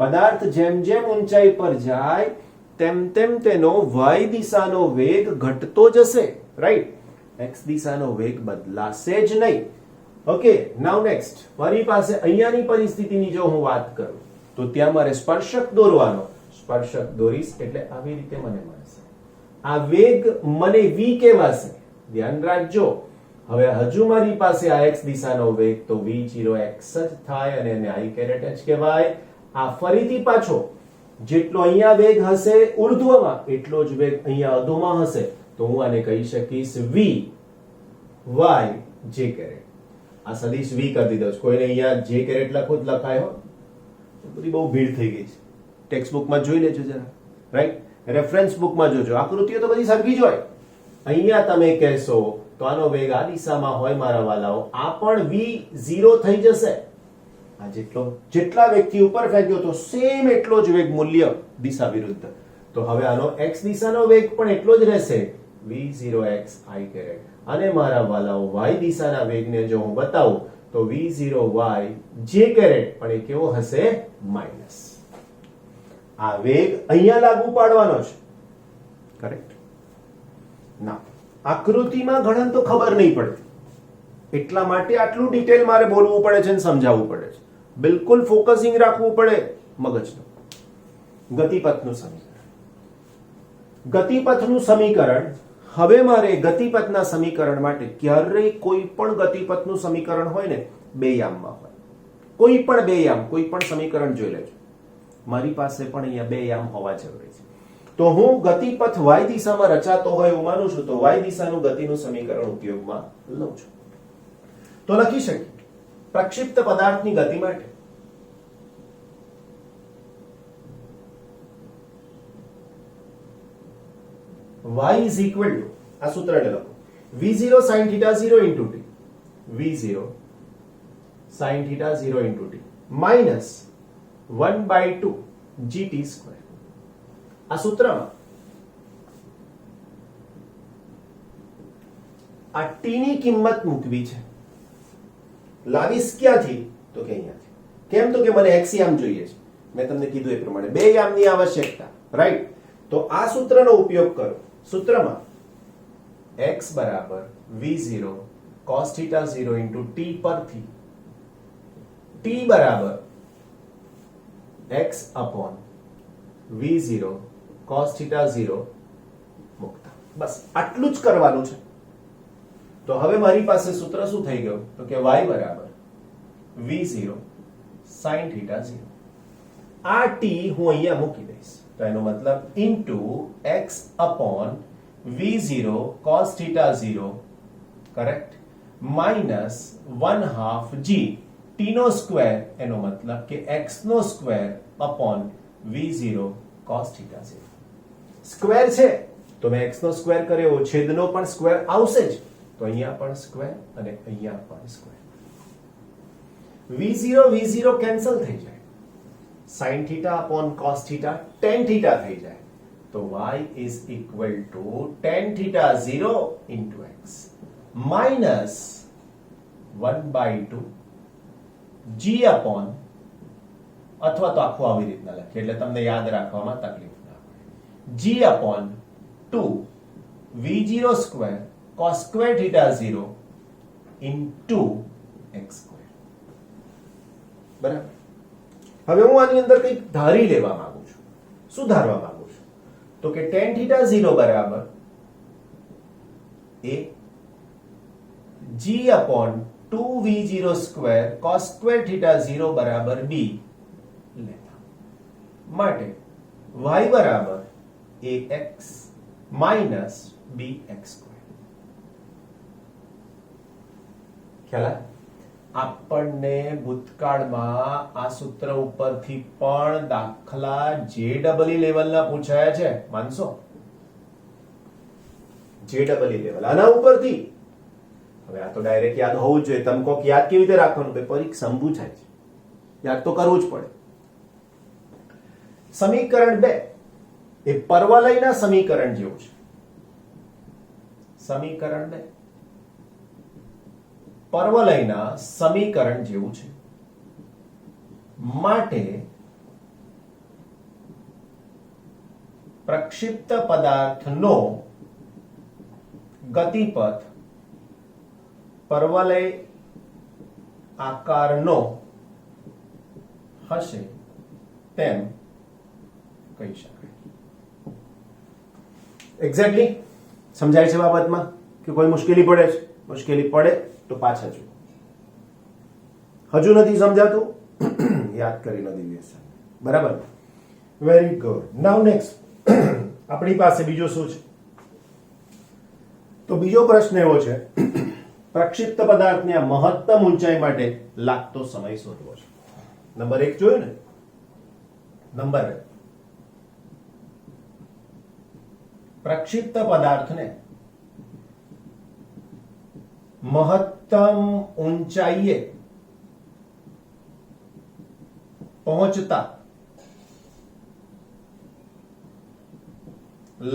પદાર્થ જેમ જેમ ઊંચાઈ પર જાય તેમ તેમ તેનો y દિશાનો વેગ ઘટતો જશે. રાઈટ? x દિશાનો વેગ બદલાશે જ નહીં. ઓકે, નાઉ નેક્સ્ટ. મારી પાસે અહીંયાની પરિસ્થિતિની જો હું વાત કરું તો ત્યાં મારે સ્પર્શક દોરવાનો. સ્પર્શક દોરીશ એટલે આવી રીતે મને મળશે. આ વેગ મને v કહેવાશે. ધ્યાન રાખજો, હવે હજુ મારી પાસે આ x દિશાનો વેગ તો v0x જ થાય અને એને i કેરેટ જ કહેવાય. આ ફરીથી પાછો જેટલો અહીંયા વેગ હશે ઉર્ધ્વમાં એટલો જ વેગ અહીંયા અધોમાં હશે, તો હું આને કહી શકીશ v y j કેરેટ. આ સદિશ v કરી દીધો છે. કોઈને અહીંયા j કેરેટ લખવું જ લખાય હો, બધી બહુ ભીડ થઈ ગઈ છે. ટેક્સ્ટ બુકમાં જોઈ લેજો જરા, રાઈટ? રેફરન્સ બુકમાં જોજો, આકૃતિઓ તો બધી સરખી જ હોય. અહીંયા તમે કહેશો તો આનો વેગ આ દિશામાં હોય મારા વાલાઓ, આ પણ v0 થઈ જશે. આ જેટલા વેગથી ઉપર ફેંક્યો તો સેમ એટલો જ વેગ મૂલ્ય દિશા વિરુદ્ધ, તો હવે આનો x દિશાનો વેગ પણ એટલો જ રહેશે, v0x i કેરેટ. અને મારા વાલાઓ y દિશાના વેગને જો હું બતાવું તો v0y j કેરેટ, પણ એ કેવો હશે? માઈનસ. આ વેગ અહીંયા લાગુ પાડવાનો છે, કરેક્ટ? ના, આકૃતિમાં ઘણા તો ખબર નહીં પડતી, એટલા માટે આટલું ડિટેલ મારે બોલવું પડે છે અને સમજાવવું પડે છે. બિલકુલ ફોકસિંગ રાખવું પડે મગજનું. ગતિપથનું સમીકરણ, ગતિપથનું સમીકરણ. હવે મારે ગતિપથના સમીકરણ માટે ક્યારેય કોઈ પણ ગતિપથનું સમીકરણ હોય ને, બે યામમાં હોય. કોઈ પણ બે યામ, કોઈ પણ સમીકરણ જોઈ લેજો. મારી પાસે પણ અહીંયા બે યામ હોવા જરૂરી છે. તો હું ગતિપથ y દિશામાં રચાતો હોય એવું માનું છું, તો y દિશાનું ગતિનું સમીકરણ ઉપયોગમાં લઉં છું. તો લખી શકીએ પ્રક્ષિપ્ત પદાર્થની ગતિ માટે y is equal to, આ સૂત્રને લખો, v0 sin theta 0 into t, v0 sin theta 0 into t minus 1/2 gt square. આ સૂત્રમાં આ t ની કિંમત મૂકવી છે. લાવીશ ક્યાંથી? તો કે અહીંયાથી. કેમ? તો કે મને x યામ જોઈએ છે. મેં તમને કીધું એ પ્રમાણે બે યામની આવશ્યકતા, રાઈટ? તો આ સૂત્રનો ઉપયોગ કરો. સૂત્રમાં x બરાબર v0 cos theta 0 into t પરથી t બરાબર x upon v0 cos theta 0 મૂકતા. બસ આટલું જ કરવાનું છે. તો હવે મારી પાસે સૂત્ર શું થઈ ગયું? તો કે y બરાબર v0 sin theta 0. આ t હું અહીંયા મૂકી દઈશ, તો એનો મતલબ into x upon v0 cos theta 0, correct, minus 1/2 g t નો સ્ક્વેર, એનો મતલબ કે x નો square upon v0 cos theta 0. Square છે તો મેં x નો સ્ક્વેર કર્યો, છેદનો પણ સ્ક્વેર આવશે જ, તો અહીંયા પણ સ્ક્વેર અને અહીંયા પણ સ્ક્વેર. v0 કેન્સલ થઈ જાય, sin theta upon cos theta tan theta થઈ જાય, તો y is equal to tan theta 0 into x minus 1/2 g upon, અથવા તો આખું આવી રીતના લખીએ એટલે તમને યાદ રાખવામાં તકલીફ ના પડે, g upon 2 v0 square cos square theta 0 into x square. બરાબર? હવે હું આની અંદર કંઈક ધારી લેવા માંગુ છું. શું ધારવા માંગુ છું? તો કે tan theta 0 બરાબર a g upon 2v0 square cos square theta 0 બરાબર b લેતા. માટે y બરાબર ax minus bx square. ખ્યાલ? આપણને ભૂતકાળમાં આ સૂત્ર ઉપરથી પણ દાખલા JEE લેવલના પૂછાયા છે, માનશો? JEE લેવલ આના ઉપરથી. હવે આ તો ડાયરેક્ટ યાદ હોવું જોઈએ. તમે કોક યાદ કેવી રીતે રાખવાનું? કે પરીક્ષા પૂછાય છે, યાદ તો કરવું જ પડે. સમીકરણ 2 એ પરવલયના સમીકરણ જેવું છે. સમીકરણ 2 પરવલયના સમીકરણ જેવું છે. માટે પ્રક્ષિપ્ત પદાર્થનો ગતિપથ પરવલય આકારનો હશે તેમ કહી શકાય. એક્ઝેક્ટલી સમજાય છે બાબતમાં કે કોઈ મુશ્કેલી પડે છે? મુશ્કેલી પડે તો પાછા જુઓ. હજુ નથી સમજાતું? યાદ કરી લો દિવ્યેશ. બરાબર? Very good. નાઉ નેક્સ્ટ આપણી પાસે બીજો શું છે? તો બીજો પ્રશ્ન એવો છે, પ્રક્ષિપ્ત પદાર્થને આ મહત્તમ ઊંચાઈ માટે લાગતો સમય શોધવો છે. નંબર 1 જોયું ને? નંબર 1, પ્રક્ષિપ્ત પદાર્થને મહત્તમ ઊંચાઈએ પહોંચતા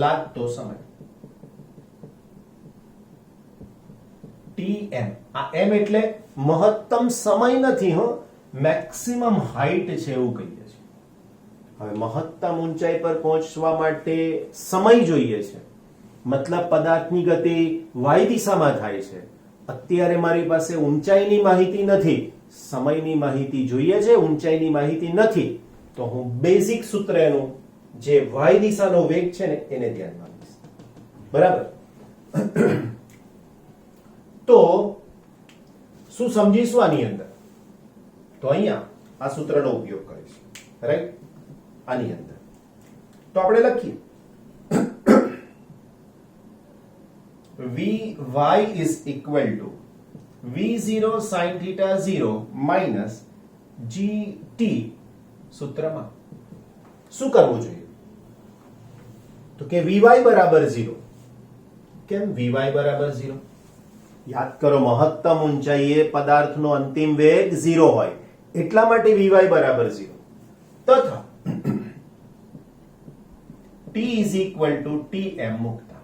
લાગતો સમય TM. આ M એટલે મહત્તમ સમય નથી હો, મેક્સિમમ હાઈટ છે એવું કહીએ છીએ. હવે મહત્તમ ઊંચાઈ પર પહોંચવા માટે સમય જોઈએ છે, મતલબ પદાર્થની ગતિ y દિશામાં થાય છે. અત્યારે મારી પાસે ઊંચાઈની માહિતી નથી, સમયની માહિતી જોઈએ છે, ઊંચાઈની માહિતી નથી, તો હું બેઝિક સૂત્ર એનું જે y દિશાનો વેગ છે ને એને ધ્યાનમાં લઈશ. બરાબર? તો શું સમજીશું આની અંદર? તો અહીંયા આ સૂત્રનો ઉપયોગ કરીશું. રાઈટ? આની અંદર તો આપણે લખીએ Vy is equal to V0 sin theta 0 minus GT. સૂત્રમાં શું કરવું જોઈએ? તો કે Vy બરાબર 0. કેમ Vy બરાબર 0? યાદ કરો, મહત્તમ ઊંચાઈએ પદાર્થનો અંતિમ વેગ 0 હોય, એટલા માટે Vy બરાબર 0 તથા T is equal to Tm મૂકતા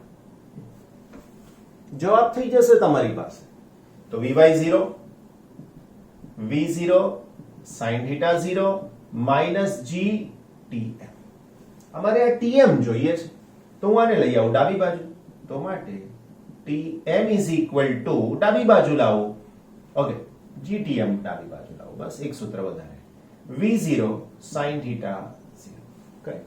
જવાબ થઈ જશે તમારી પાસે. તો Vy 0, V0 sin theta 0 minus GTm. અમારે આ Tm જોઈએ છે, તો હું આને લઈ આવું ડાબી બાજુ. તો માટે Tm is equal to ડાબી બાજુ લાવો. ઓકે, GTm ડાબી બાજુ લાવો. બસ એક સૂત્ર વધારે. V0 sin theta 0. કરેક્ટ?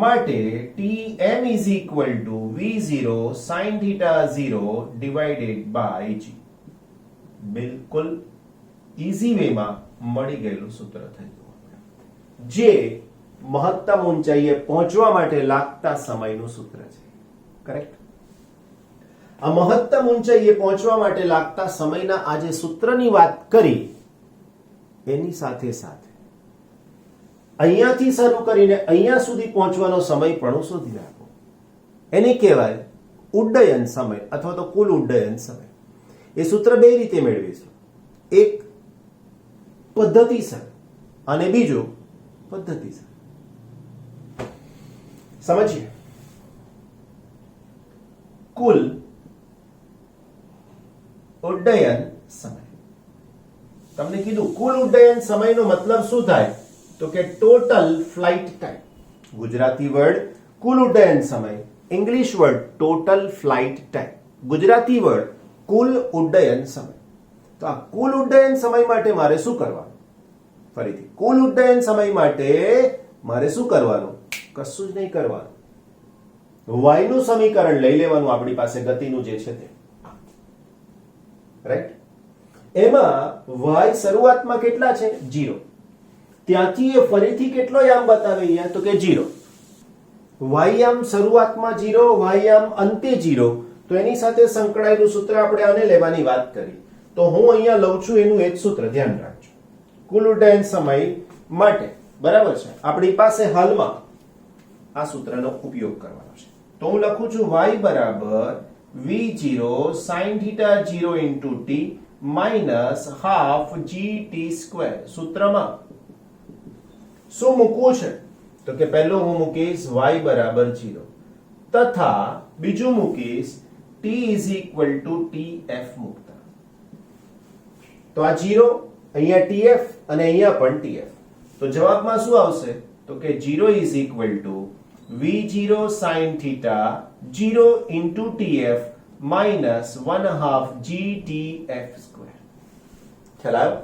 માટે Tm is equal to V0 sin theta 0 divided by G. બિલકુલ ઈઝી વેમાં મળી ગયેલું સૂત્ર થઈ ગયું, જે મહત્તમ ઊંચાઈએ પહોંચવા માટે લાગતા સમયનું સૂત્ર છે. કરેક્ટ? આ મહત્તમ ઊંચાઈએ પહોંચવા માટે લાગતા સમયના આ જે સૂત્રની વાત કરી એની સાથે સાથે અહીંયાથી શરૂ કરીને અહીંયા સુધી પહોંચવાનો સમય પણ શોધી રાખો. એને કહેવાય ઉડ્ડયન સમય અથવા તો કુલ ઉડ્ડયન સમય. એ સૂત્ર બે રીતે મેળવીશું, એક પદ્ધતિસર અને બીજું પદ્ધતિસર. સમજીએ. કુલ ઉડ્ડયન સમય. તમને કીધું કુલ ઉડ્ડયન સમયનો મતલબ શું થાય? તો કે total flight time. Gujarati word કુલ ઉડ્ડયન સમય, English word total flight time. Gujarati word કુલ ઉડ્ડયન સમય. તો આ કુલ ઉડ્ડયન સમય માટે મારે શું કરવાનું? ફરીથી, કુલ ઉડ્ડયન સમય માટે મારે શું કરવાનું? કશું જ નહીં કરવાનું. y નું સમીકરણ લઈ લેવાનું આપણી પાસે ગતિનું જે છે તે. રાઈટ? એમાં y શરૂઆતમાં કેટલા છે? 0. ત્યાંથી એ ફરીથી કેટલો યામ બતાવે અહીંયા? તો કે 0. y યામ શરૂઆતમાં 0, y યામ અંતે 0. તો એની સાથે સંકળાયેલું સૂત્ર આપણે આને લેવાની વાત કરી, તો હું અહીંયા લઉં છું એનું એક સૂત્ર, ધ્યાન રાખજો. કુલ ઉડ્ડયન સમય માટે બરાબર છે, આપણી પાસે હાલમાં આ સૂત્રનો ઉપયોગ કરવાનો છે. તો હું લખું છું y બરાબર v0 sin theta 0 into t minus half gt square. સૂત્રમાં શું મૂકવું છે? તો કે પહેલો હું મૂકીશ y બરાબર 0 તથા બીજું મૂકીશ t is equal to tf મૂકતા. તો આ 0, અહીંયા tf અને અહીંયા પણ tf. તો જવાબમાં શું આવશે? તો કે 0 is equal to v0 sin theta 0 into tf minus 1/2 gtf square. ખ્યાલ આવ્યો?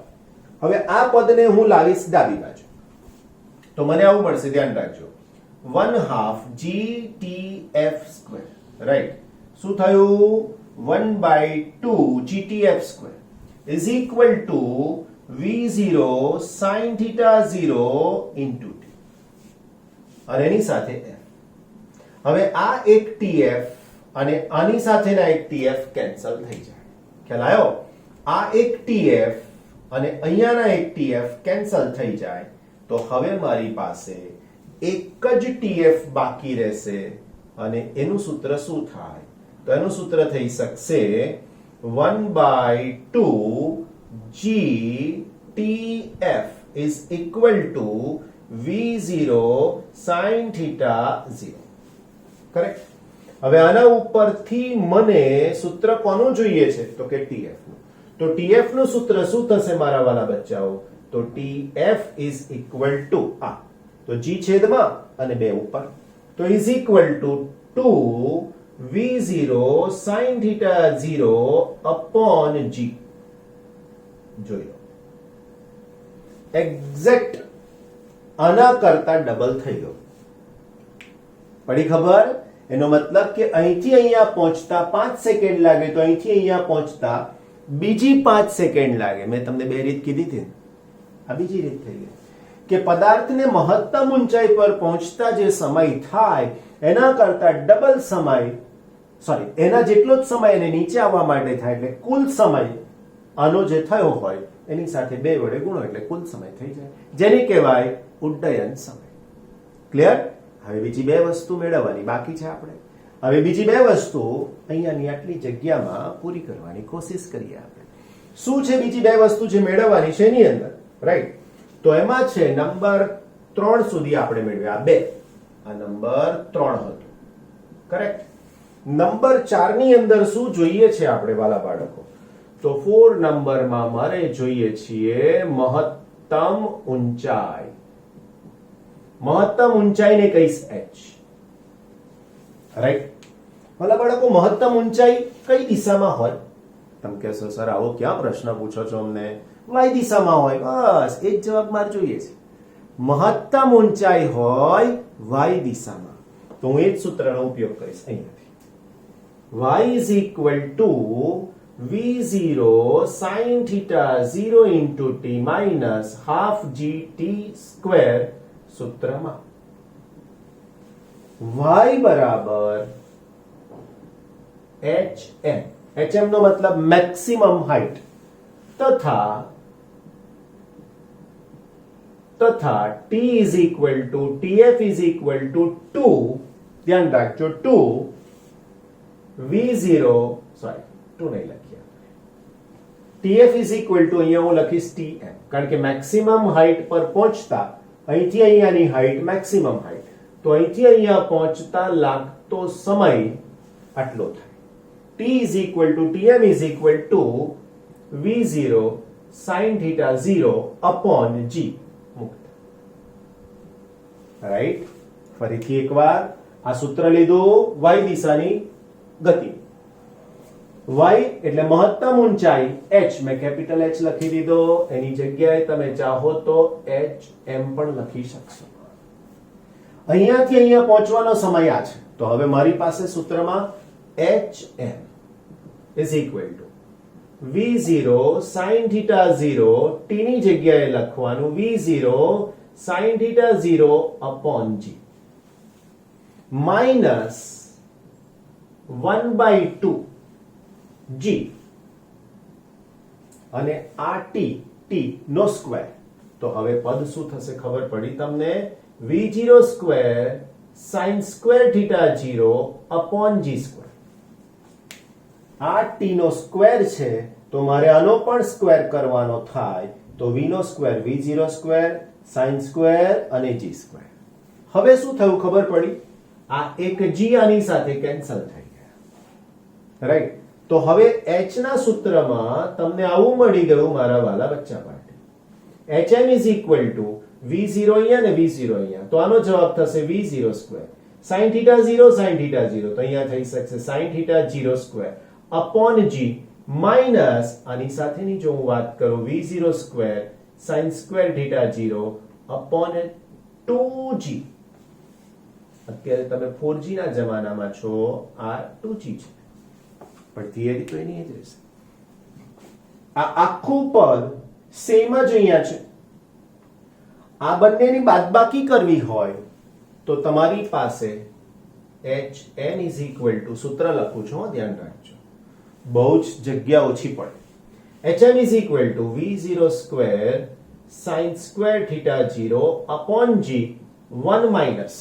હવે આ પદને હું લાવીશ ડાબી બાજુ, તો મને આવું મળશે, ધ્યાન રાખજો, 1/2 gtf square. રાઈટ? શું થયું? 1/2 gtf square is equal to v0 sin theta 0 into t. અને એની સાથે f. હવે આ એક tf અને આની સાથેના એક tf કેન્સલ થઈ જાય. ખ્યાલ આવ્યો? આ એક tf અને અહીંયાના એક tf કેન્સલ થઈ જાય તો હવે મારી પાસે એક જ tf બાકી રહેશે અને એનું સૂત્ર શું થાય? તો એનું સૂત્ર થઈ શકશે 1/2 GTF is equal to V0 sin theta 0. Correct? હવે આના ઉપરથી મને સૂત્ર કોનું જોઈએ છે? તો કે TF નું. તો TF નું સૂત્ર શું થશે મારા વાલા બચ્ચાઓ? તો TF is equal to આ તો G છેદમાં અને 2 ઉપર તો is equal to 2 V0 sin theta 0 upon G. જોઈ લો, એક્ઝેક્ટ આના કરતા ડબલ થઈ ગયો. પડી ખબર? એનો મતલબ કે અહીંથી અહીંયા પહોંચતા 5 સેકન્ડ લાગે તો અહીંથી અહીંયા પહોંચતા બીજી 5 સેકન્ડ લાગે. મેં તમને બે રીત કીધી હતી, આ બીજી રીત થઈ ગઈ કે પદાર્થને મહત્તમ ઊંચાઈ પર પહોંચતા જે સમય થાય એના કરતા ડબલ સમય, સોરી, એના જેટલો જ સમય એને નીચે આવવા માટે થાય, એટલે કુલ સમય આનો જે થયો હોય એની સાથે 2 વડે ગુણો એટલે કુલ સમય થઈ જાય, જેને કહેવાય ઉડ્ડયન સમય. ક્લિયર? હવે બીજી બે વસ્તુ મેળવવાની બાકી છે. આપણે હવે બીજી બે વસ્તુ અહીંયાની આટલી જગ્યામાં પૂરી કરવાની કોશિશ કરીએ. આપણે શું છે બીજી બે વસ્તુ જે મેળવવાની છે એની અંદર? રાઈટ, તો એમાં છે નંબર 3 સુધી આપણે મેળવ્યા. આ 2, આ નંબર 3 હતો. કરેક્ટ? નંબર 4 ની અંદર શું જોઈએ છે આપણે વાલા બાળકો? તો 4 નંબરમાં મારે જોઈએ છીએ મહત્તમ ઊંચાઈ. મહત્તમ ઊંચાઈને કહીશ h. રાઈટ? વાલા બાળકો, મહત્તમ ઊંચાઈ કઈ દિશામાં હોય? તમે કહેશો સર આવો ક્યાં પ્રશ્ન પૂછો છો અમને? y દિશામાં હોય. બસ એ જ જવાબ મારે જોઈએ છે. મહત્તમ ઊંચાઈ હોય y દિશામાં. તો હું એ જ સૂત્રનો ઉપયોગ કરીશ અહીંયાથી. y is equal to V0 sin theta 0 into t minus half gt square સૂત્રમાં y બરાબર hm. hm નો મતલબ મેક્સિમમ હાઈટ તથા t is equal to tf is equal to 2, ધ્યાન રાખજો 2 v0, સોરી 2 નહીં લખ્યા, tf is equal to અહીંયા હું લખીશ tm, કારણ કે મેક્સિમમ હાઈટ પર પહોંચતા અહીંથી અહીંયાની હાઈટ મેક્સિમમ હાઈટ, તો અહીંથી અહીંયા પહોંચતા લાગતો સમય આટલો થાય. t is equal to tm is equal to v0 sin theta 0 upon g. Right? ફરીથી એકવાર આ સૂત્ર લીધું y દિશાની ગતિ. y એટલે મહત્તમ ઊંચાઈ h, મેં કેપિટલ H લખી દીધો. એની જગ્યાએ તમે ચાહો તો hm પણ લખી શકશો. અહીંયાથી અહીંયા પહોંચવાનો સમય આ છે. તો હવે મારી પાસે સૂત્રમાં hm is equal to v0 sin theta 0, t ની જગ્યાએ લખવાનું v0 sin theta 0 upon g minus 1/2 g અને આ t નો સ્ક્વેર. તો હવે પદ શું થશે ખબર પડી તમને? v0 square sin square theta 0 upon g square. આ t નો સ્ક્વેર છે તો મારે આનો પણ સ્ક્વેર કરવાનો થાય, તો v નો square v0 square sin square અને g સ્ક્વેર. હવે શું થયું ખબર પડી? આ એક g આની સાથે કેન્સલ થઈ ગયા. રાઈટ? તો હવે h ના સૂત્રમાં તમને આવું મળી ગયું મારા વાલા બચ્ચા માટે. hm is equal to v0 અહીંયા ને v0 અહીંયા, તો આનો જવાબ થશે v0 square sin theta 0 sin theta 0, તો અહીંયા થઈ શકશે sin theta 0 square upon g minus આની સાથેની જો હું વાત કરું v0 square sin square theta 0 upon 2g. અત્યારે તમે 4g ના જમાનામાં છો, આ 2g છે, પણ થિયરી તો એની જ રહેશે. આ આખું પદ સેમ જ અહીંયા છે. આ બંનેની બાદબાકી કરવી હોય તો તમારી પાસે HN ઇઝ ઇક્વલ ટુ સૂત્ર લખું છું, ધ્યાન રાખજો, બહુ જ જગ્યા ઓછી પડે. HN is equal two V0 square sine square theta 0 upon G 1 minus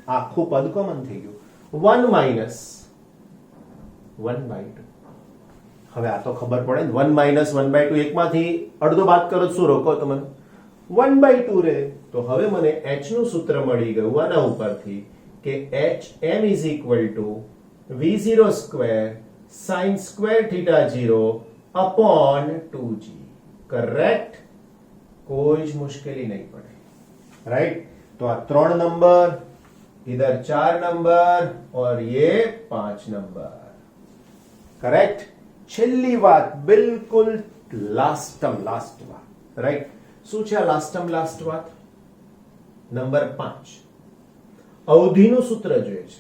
આખું પદ કોમન થઈ ગયું 1 માઇનસ 1/2. હવે આ તો ખબર પડે ને 1 માઇનસ 1/2 એકમાંથી અડધો બાદ કરો શું રોકો તો મને 1/2 રહે. તો હવે મને h નું સૂત્ર મળી ગયું આના ઉપરથી કે HM is equal two V0 square sine square theta 0 upon 2G. Correct? કોઈ જ મુશ્કેલી નહીં પડે. राइट? तो आ 3 नंबर, इधर 4 नंबर और ये 5 नंबर. करेक्ट? छेल्ली बात बिल्कुल लास्ट बात. राइट? શું છે આ લાસ્ટ વાત? નંબર 5 અવધિનું સૂત્ર જોઈએ છે.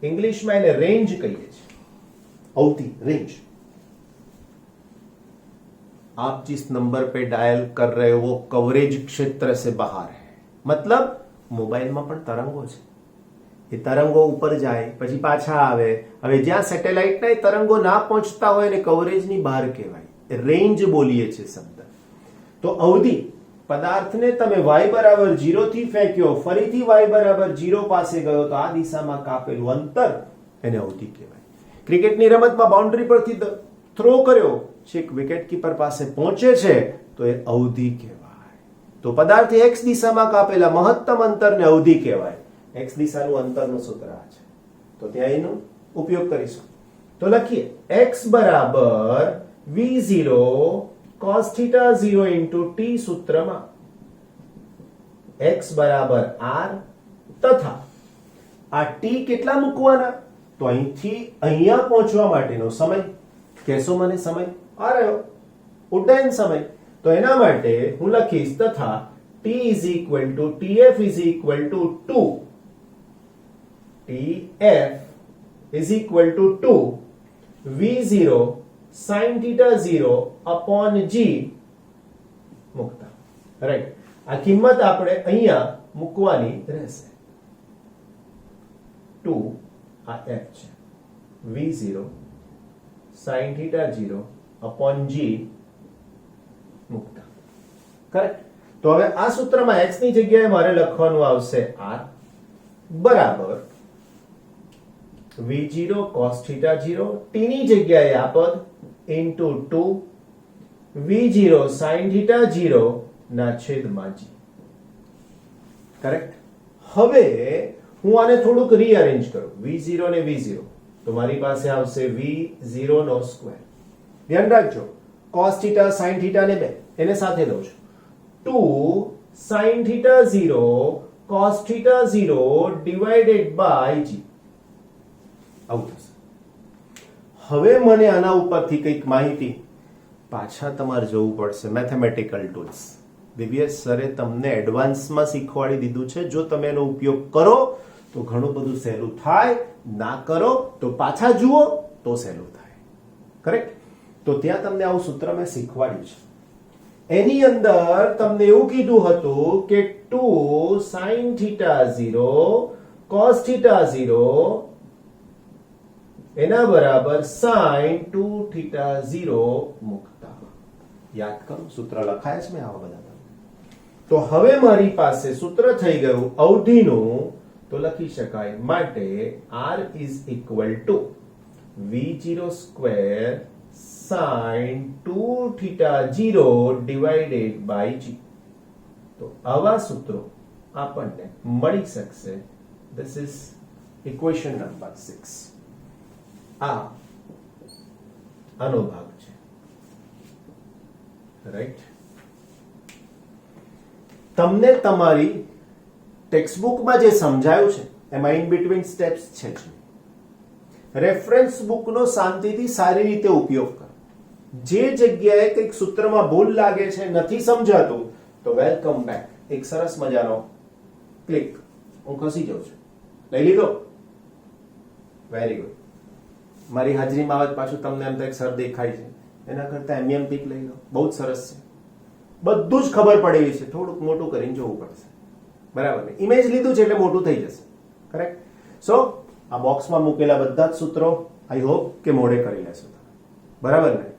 ઇંગ્લિશમાં એને રેન્જ કહીએ છીએ. અવધિ, રેન્જ. आप जिस नंबर पे डायल कर रहे हो वो कवरेज क्षेत्र से बाहर है. मतलब મોબાઈલમાં પણ તરંગો છે, એ તરંગો ઉપર જાય પછી પાછા આવે. હવે જ્યાં સેટેલાઇટના એ તરંગો ના પહોંચતા હોય ને કવરેજની બહાર કહેવાય, રેન્જ બોલીએ છે શબ્દ. તો અવધિ, પદાર્થને તમે y બરાબર 0 થી ફેંક્યો, ફરીથી y બરાબર 0 પાસે ગયો તો આ દિશામાં કાપેલું અંતર એને અવધિ કહેવાય. ક્રિકેટની રમતમાં બાઉન્ડ્રી પરથી થ્રો કર્યો, છેક વિકેટ કીપર પાસે પહોંચે છે તો એ અવધિ કહેવાય. તો પદાર્થ x દિશામાં કાપેલા મહત્તમ અંતરને અવધિ કહેવાય. x દિશાનું અંતરનું સૂત્ર આ છે, તો ત્યાં એનો ઉપયોગ કરીશું. તો લખીએ x બરાબર v0 cos θ 0 into t સૂત્રમાં x બરાબર r તથા આ t કેટલા મૂકવાના? તો અહીંથી અહીંયા પહોંચવા માટેનો સમય, કહેશો મને સમય આ રહ્યો ઉડ્ડયન સમય. તો એના માટે હું લખીશ તથા t is equal to tf is equal to 2. tf is equal to 2 v0 sin θ 0 upon g મૂકતા. રાઈટ? આ કિંમત આપણે અહીંયા મૂકવાની રહેશે. 2 આ f છે, v0 sin θ 0 upon g મૂકતા. કરેક્ટ? તો હવે આ સૂત્રમાં x ની જગ્યાએ મારે લખવાનું આવશે r બરાબર v0 cos θ 0, t ની જગ્યાએ આ પદ into 2 v0 sin θ 0 ના છેદમાં g. કરેક્ટ? હવે હું આને થોડુંક રીઅરેન્જ કરું, v0 ને v0, તો મારી પાસે આવશે v0 નો સ્ક્વેર. ધ્યાન રાખજો, cos θ sin θ ને બે એને સાથે લઉં છું. 2 sin θ 0 cos θ 0 divided by g. આવું થશે. હવે મને આના ઉપરથી કંઈક માહિતી પાછા તમારે જવું પડશે મેથેમેટિકલ ટૂલ્સ. દિવ્યેશ સરે તમને એડવાન્સમાં શીખવાડી દીધું છે, જો તમે એનો ઉપયોગ કરો તો ઘણું બધું સહેલું થાય, ના કરો તો પાછા જુઓ તો સહેલું થાય. કરેક્ટ? તો ત્યાં તમને આવું સૂત્ર મેં શીખવાડ્યું છે. એની અંદર તમને એવું કીધું હતું કે 2 sin θ 0 cos θ 0 એના બરાબર sin 2θ 0 મૂકતા. યાદ કરો, સૂત્ર લખાય છે મેં આવા બધા. તો હવે મારી પાસે સૂત્ર થઈ ગયું અવધિનું, તો લખી શકાય માટે r is equal to v0 square sin 2θ 0 divided by g. તો આવા સૂત્રો આપણને મળી શકશે. This is equation number 6. આ આનો ભાગ છે. રાઈટ? તમને તમારી ટેક્સ્ટબુકમાં જે સમજાયું છે એમાં ઇન બિટવીન સ્ટેપ્સ છે જ. રેફરન્સ બુકનો શાંતિથી સારી રીતે ઉપયોગ કરો. જે જગ્યાએ કંઈક સૂત્રમાં ભૂલ લાગે છે, નથી સમજાતું, તો વેલકમ બેક. એક સરસ મજાનો ક્લિક હું ખસી જાઉં છું. લઈ લીધો? Very good. મારી હાજરીમાં આવે પાછું તમને એમ તો એક સર દેખાય છે, એના કરતા એમ પિક લઈ લો, બહુ જ સરસ છે. બધું જ ખબર પડે છે, થોડુંક મોટું કરીને જોવું પડશે. બરાબર ને? ઇમેજ લીધું છે એટલે મોટું થઈ જશે. કરેક્ટ? સો આ બોક્સમાં મૂકેલા બધા જ સૂત્રો આઈ હોપ કે મોઢે કરી લેશો. બરાબર ને?